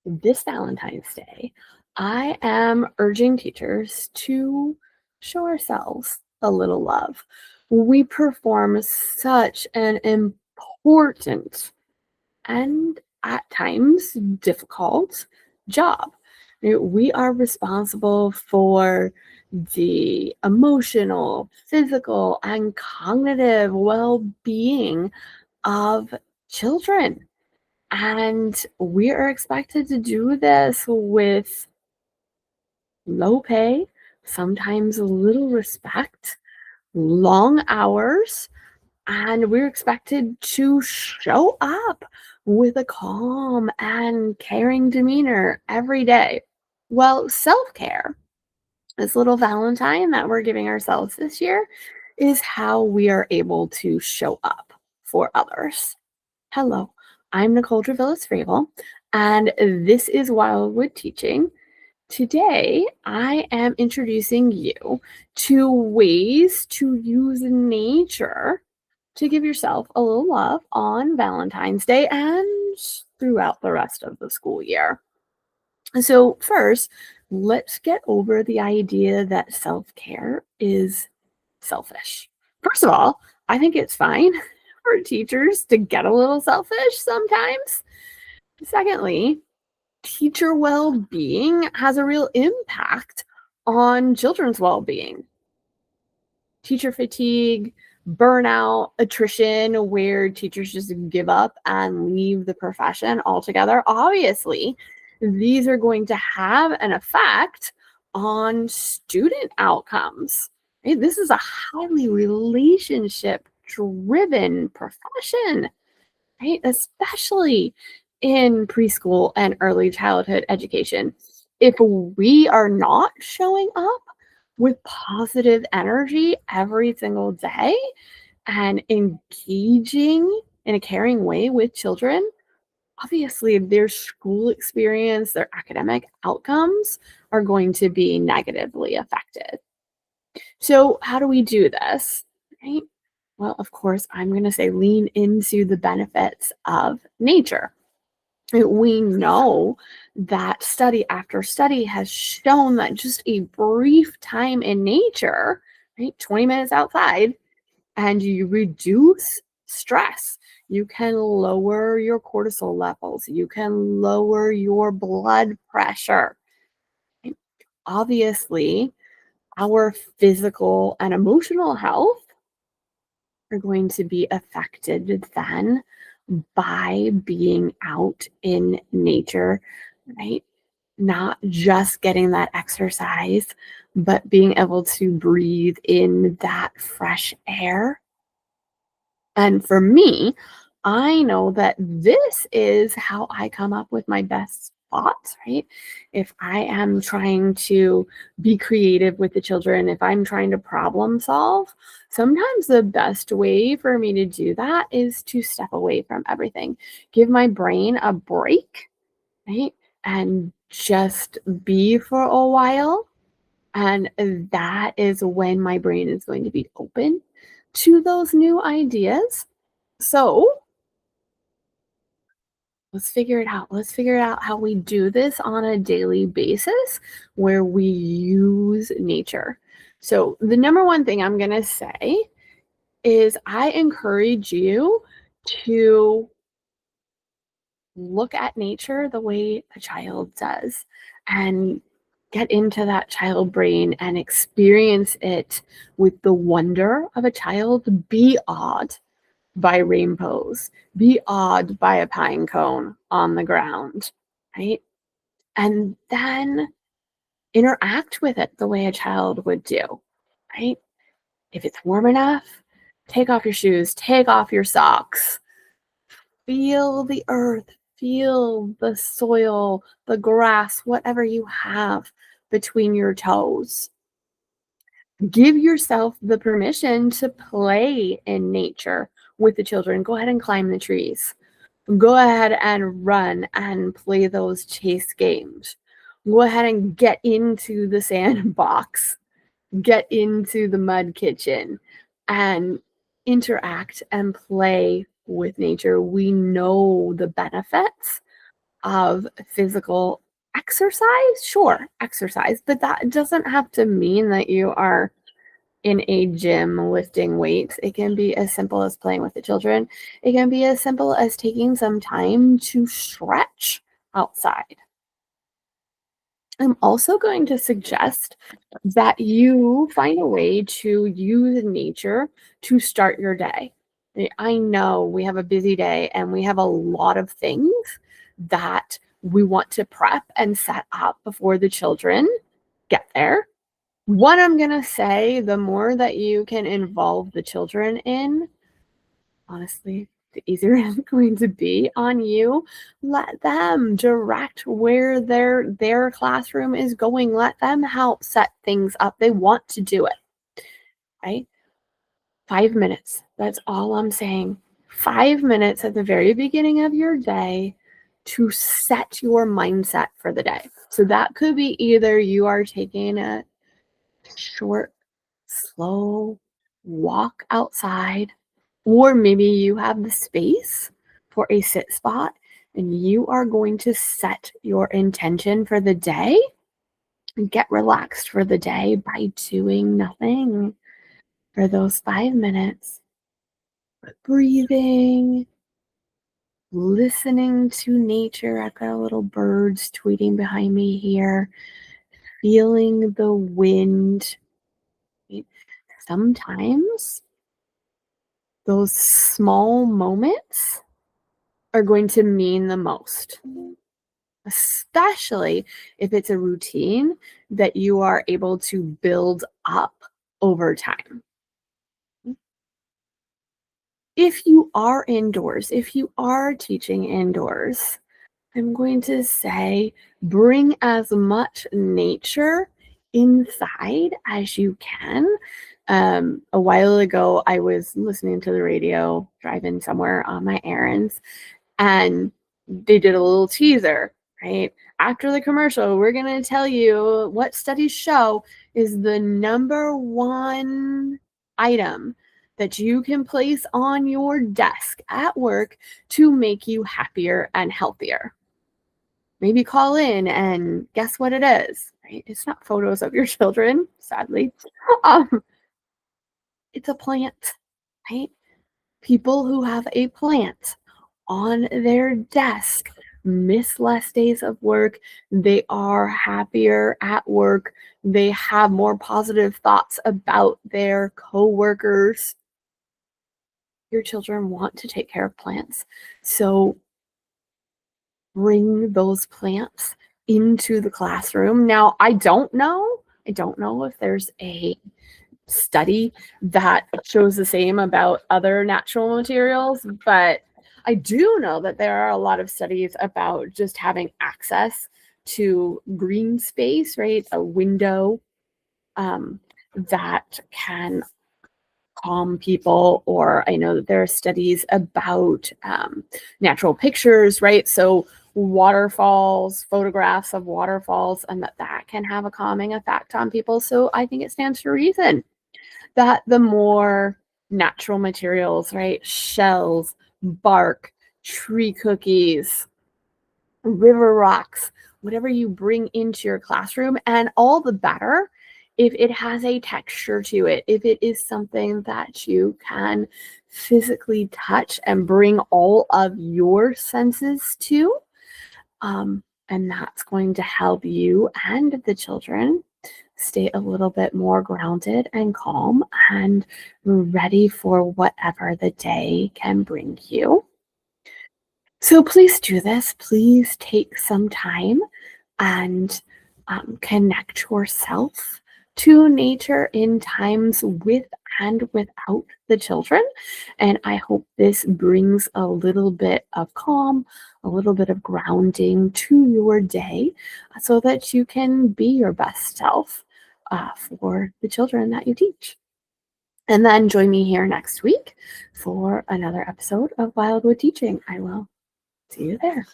This Valentine's Day, I am urging teachers to show ourselves a little love. We perform such an important and at times difficult job. We are responsible for the emotional, physical, and cognitive well being of children. And we are expected to do this with low pay, sometimes little respect, long hours, and we're expected to show up with a calm and caring demeanor every day. Well, self care, this little Valentine that we're giving ourselves this year, is how we are able to show up for others. Hello, I'm Nicole Dravillas Fravel, and this is Wildwood Teaching. Today, I am introducing you to ways to use nature to give yourself a little love on Valentine's Day and throughout the rest of the school year. So, first, let's get over the idea that self care is selfish. First of all, I think it's fine for teachers to get a little selfish sometimes. Secondly, teacher well being has a real impact on children's well being. Teacher fatigue, burnout, attrition, where teachers just give up and leave the profession altogether. Obviously, these are going to have an effect on student outcomes. Right? This is a highly relationship driven profession, right? Especially in preschool and early childhood education. If we are not showing up with positive energy every single day and engaging in a caring way with children, obviously their school experience, their academic outcomes are going to be negatively affected. So, how do we do this? Right? Well, of course, I'm going to say lean into the benefits of nature. We know that study after study has shown that just a brief time in nature, right, 20 minutes outside, and you reduce stress. You can lower your cortisol levels. You can lower your blood pressure. Right? Obviously, our physical and emotional health are going to be affected then by being out in nature, right? Not just getting that exercise, but being able to breathe in that fresh air. And for me, I know that this is how I come up with my best thoughts, right? If I am trying to be creative with the children, if I'm trying to problem solve, sometimes the best way for me to do that is to step away from everything, give my brain a break, right? And just be for a while. And that is when my brain is going to be open to those new ideas. So let's figure it out. Let's figure out how we do this on a daily basis where we use nature. So, the number one thing I'm going to say is I encourage you to look at nature the way a child does and get into that child brain and experience it with the wonder of a child. Be awed by rainbows, be awed by a pine cone on the ground, right? And then interact with it the way a child would do, right? If it's warm enough, take off your shoes, take off your socks, feel the earth, feel the soil, the grass, whatever you have between your toes. Give yourself the permission to play in nature with the children. Go ahead and climb the trees. Go ahead and run and play those chase games. Go ahead and get into the sandbox, get into the mud kitchen, and interact and play with nature. We know the benefits of physical exercise, sure, exercise, but that doesn't have to mean that you are in a gym lifting weights. It can be as simple as playing with the children. It can be as simple as taking some time to stretch outside. I'm also going to suggest that you find a way to use nature to start your day. I know we have a busy day and we have a lot of things that we want to prep and set up before the children get there. What I'm going to say, the more that you can involve the children in, honestly, the easier it's going to be on you. Let them direct where their classroom is going. Let them help set things up. They want to do it, right? 5 minutes. That's all I'm saying. 5 minutes at the very beginning of your day to set your mindset for the day. So that could be either you are taking a short, slow walk outside, or maybe you have the space for a sit spot and you are going to set your intention for the day and get relaxed for the day by doing nothing for those 5 minutes. Breathing, listening to nature. I've got little birds tweeting behind me here, feeling the wind. Sometimes those small moments are going to mean the most, especially if it's a routine that you are able to build up over time. If you are indoors, if you are teaching indoors, I'm going to say bring as much nature inside as you can. A while ago, I was listening to the radio, driving somewhere on my errands, and they did a little teaser, right? After the commercial, we're going to tell you what studies show is the number one item that you can place on your desk at work to make you happier and healthier. Maybe call in and guess what it is, right? It's not photos of your children, sadly. Um, it's a plant, right? People who have a plant on their desk miss less days of work. They are happier at work. They have more positive thoughts about their coworkers. Your children want to take care of plants. So bring those plants into the classroom. Now, I don't know if there's a study that shows the same about other natural materials, but I do know that there are a lot of studies about just having access to green space, right? A window that can calm people, or I know that there are studies about natural pictures, right? So waterfalls, photographs of waterfalls, and that can have a calming effect on people. So I think it stands to reason that the more natural materials, right? Shells, bark, tree cookies, river rocks, whatever you bring into your classroom, and all the better if it has a texture to it, if it is something that you can physically touch and bring all of your senses to. And that's going to help you and the children stay a little bit more grounded and calm and ready for whatever the day can bring you. So please do this. Please take some time and connect yourself to nature in times with and without the children. And I hope this brings a little bit of calm, a little bit of grounding to your day so that you can be your best self for the children that you teach. And then join me here next week for another episode of Wildwood Teaching. I will see you there.